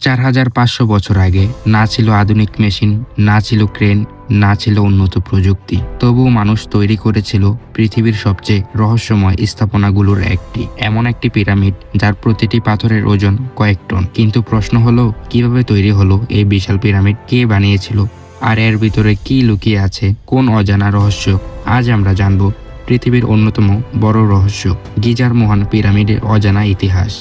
4500 বছর আগে না ছিল আধুনিক মেশিন, না ছিল ক্রেন, না ছিল উন্নত প্রযুক্তি। তবুও মানুষ তৈরি করেছিল পৃথিবীর সবচেয়ে রহস্যময় স্থাপনাগুলোর একটি, এমন একটি পিরামিড যার প্রতিটি পাথরের ওজন কয়েক টন। কিন্তু প্রশ্ন হলো, কিভাবে তৈরি হলো এই বিশাল পিরামিড, কে বানিয়েছিল, আর এর ভিতরে কি লুকিয়ে আছে, কোন অজানা রহস্য? আজ আমরা জানব পৃথিবীর অন্যতম বড় রহস্য, গিজার মহান পিরামিডের অজানা ইতিহাস।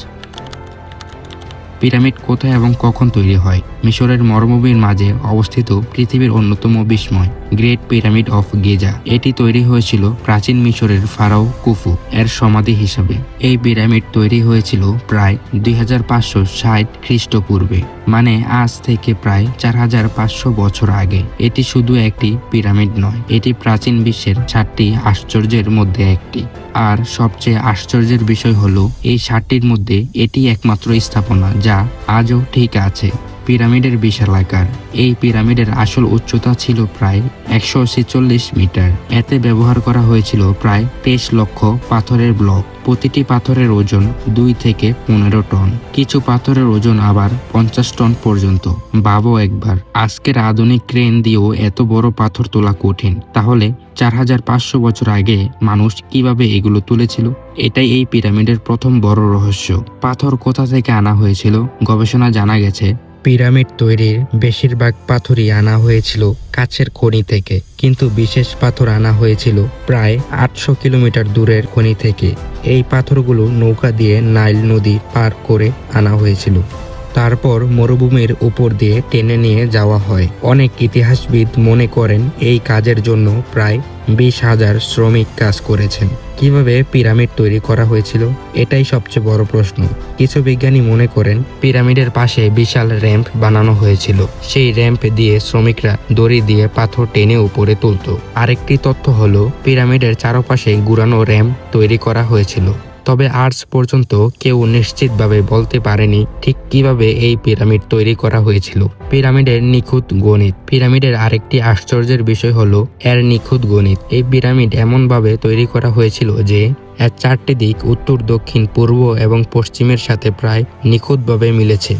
পিরামিড কোথায় এবং কখন তৈরি হয়? মিশরের মরুভূমির মাঝে অবস্থিত পৃথিবীর অন্যতম বিস্ময় গ্রেট পিরামিড অফ গিজা। এটি তৈরি হয়েছিল প্রাচীন মিশরের ফারাও কুফু এর সমাধি হিসাবে। এই পিরামিড তৈরি হয়েছিল প্রায় 2560 খ্রিস্টপূর্বে, মানে আজ থেকে প্রায় 4500 বছর আগে। এটি শুধু একটি পিরামিড নয়, এটি প্রাচীন বিশ্বের 7টি আশ্চর্যের মধ্যে একটি। আর সবচেয়ে আশ্চর্যের বিষয় হলো, এই 7টির মধ্যে এটি একমাত্র স্থাপনা যা আজও ঠিক আছে। পিরামিডের বিশাল আকার। এই পিরামিডের আসল উচ্চতা ছিল প্রায় 146 মিটার। এতে ব্যবহার করা হয়েছিল প্রায় 23 লক্ষ পাথরের ব্লক। প্রতিটি পাথরের ওজন 2 থেকে 15 টন, কিছু পাথরের ওজন আবার 50 টন পর্যন্ত। ভাবো একবার, আজকের আধুনিক ক্রেন দিয়েও এত বড় পাথর তোলা কঠিন, তাহলে 4500 বছর আগে মানুষ কিভাবে এগুলো তুলেছিল? এটাই এই পিরামিডের প্রথম বড় রহস্য। পাথর কোথা থেকে আনা হয়েছিল? গবেষণা জানা গেছে পিরামিড তৈরির বেশিরভাগ পাথরই আনা হয়েছিল কাছের খনি থেকে, কিন্তু বিশেষ পাথর আনা হয়েছিল প্রায় 800 কিলোমিটার দূরের খনি থেকে। এই পাথরগুলো নৌকা দিয়ে নাইল নদী পার করে আনা হয়েছিল, তারপর মরুভূমির উপর দিয়ে টেনে নিয়ে যাওয়া হয়। অনেক ইতিহাসবিদ মনে করেন এই কাজের জন্য প্রায় 20,000 শ্রমিক কাজ করেছেন। কিভাবে পিরামিড তৈরি করা হয়েছিল, এটাই সবচেয়ে বড় প্রশ্ন। কিছু বিজ্ঞানী মনে করেন পিরামিডের পাশে বিশাল র্যাম্প বানানো হয়েছিল, সেই র্যাম্প দিয়ে শ্রমিকরা দড়ি দিয়ে পাথর টেনে উপরে তুলত। আরেকটি তথ্য হলো পিরামিডের চারপাশে ঘুরানো র্যাম্প তৈরি করা হয়েছিল। তবে আজ পর্যন্ত কেউ নিশ্চিতভাবে বলতে পারেনি ঠিক কিভাবে এই পিরামিড তৈরি করা হয়েছিল। পিরামিডের নিখুঁত গণিত। পিরামিডের আরেকটি আশ্চর্যের বিষয় হলো এর নিখুঁত গণিত। এই পিরামিড এমনভাবে তৈরি করা হয়েছিল যে এর 4টি দিক উত্তর, দক্ষিণ, পূর্ব এবং পশ্চিমের সাথে প্রায় নিখুঁতভাবে মিলেছে।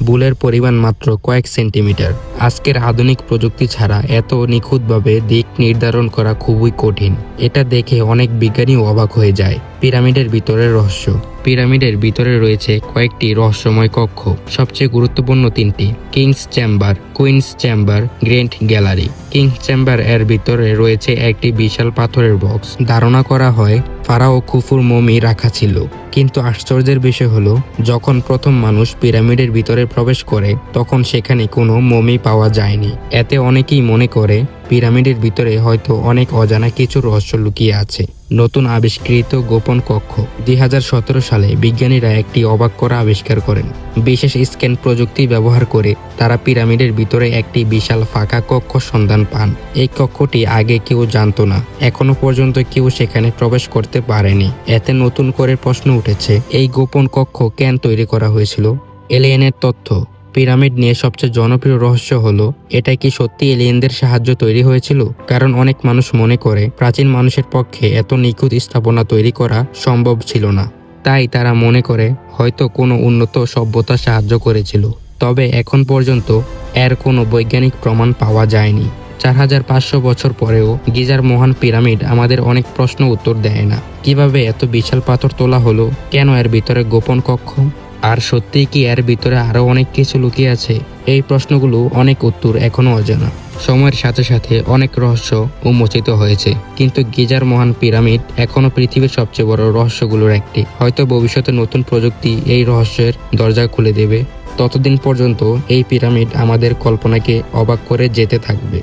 ভুলের পরিমাণ মাত্র কয়েক সেন্টিমিটার। আজকের আধুনিক প্রযুক্তি ছাড়া এত নিখুঁতভাবে দিক নির্ধারণ করা খুবই কঠিন। এটা দেখে অনেক বিজ্ঞানী অবাক হয়ে যায়। পিরামিডের ভিতরের রহস্য। পিরামিডের ভিতরে রয়েছে কয়েকটি রহস্যময় কক্ষ, সবচেয়ে গুরুত্বপূর্ণ 3টি: king's chamber, queen's chamber, grand gallery. King's chamber এর ভিতরে রয়েছে একটি বিশাল পাথরের বক্স। ধারণা করা হয় ফারাও খুফুর মমি রাখা ছিল। কিন্তু আশ্চর্যের বিষয় হলো, যখন প্রথম মানুষ পিরামিডের ভিতরে প্রবেশ করে তখন সেখানে কোনো মমি পাওয়া যায়নি। এতে অনেকেই মনে করে পিরামিডের ভিতরে হয়তো অনেক অজানা কিছু রহস্য লুকিয়ে আছে। নতুন আবিষ্কৃত গোপন কক্ষ। 2017 সালে বিজ্ঞানীরা একটি অবাক করা আবিষ্কার করেন। বিশেষ স্ক্যান প্রযুক্তি ব্যবহার করে তারা পিরামিডের ভিতরে একটি বিশাল ফাঁকা কক্ষ সন্ধান পান। এই কক্ষটি আগে কেউ জানতো না, এখনো পর্যন্ত কেউ সেখানে প্রবেশ করতে পারেনি। এতে নতুন করে প্রশ্ন উঠেছে, এই গোপন কক্ষ কেন তৈরি করা হয়েছিল? এলিয়েনের তথ্য। পিরামিড নিয়ে সবচেয়ে জনপ্রিয় রহস্য হলো, এটা কি সত্যি এলিয়েনদের সাহায্য তৈরি হয়েছিল? কারণ অনেক মানুষ মনে করে প্রাচীন মানুষের পক্ষে এত নিখুঁত স্থাপনা তৈরি করা সম্ভব ছিল না। তাই তারা মনে করে হয়তো কোনো উন্নত সভ্যতা সাহায্য করেছিল। তবে এখন পর্যন্ত এর কোনো বৈজ্ঞানিক প্রমাণ পাওয়া যায়নি। 4500 বছর পরেও গিজার মহান পিরামিড আমাদের অনেক প্রশ্ন উত্তর দেয় না। কিভাবে এত বিশাল পাথর তোলা হলো? কেন এর ভিতরে গোপন কক্ষ? আর সত্যিই কি এর ভিতরে আরো অনেক কিছু লুকিয়ে আছে? এই প্রশ্নগুলো অনেক উত্তর এখনো অজানা। সময়ের সাথে সাথে অনেক রহস্য উন্মোচিত হয়েছে, কিন্তু গিজার মহান পিরামিড এখনো পৃথিবীর সবচেয়ে বড় রহস্যগুলোর একটি। হয়তো ভবিষ্যতে নতুন প্রযুক্তি এই রহস্যের দরজা খুলে দেবে। ততদিন পর্যন্ত এই পিরামিড আমাদের কল্পনাকে অবাক করে যেতে থাকবে।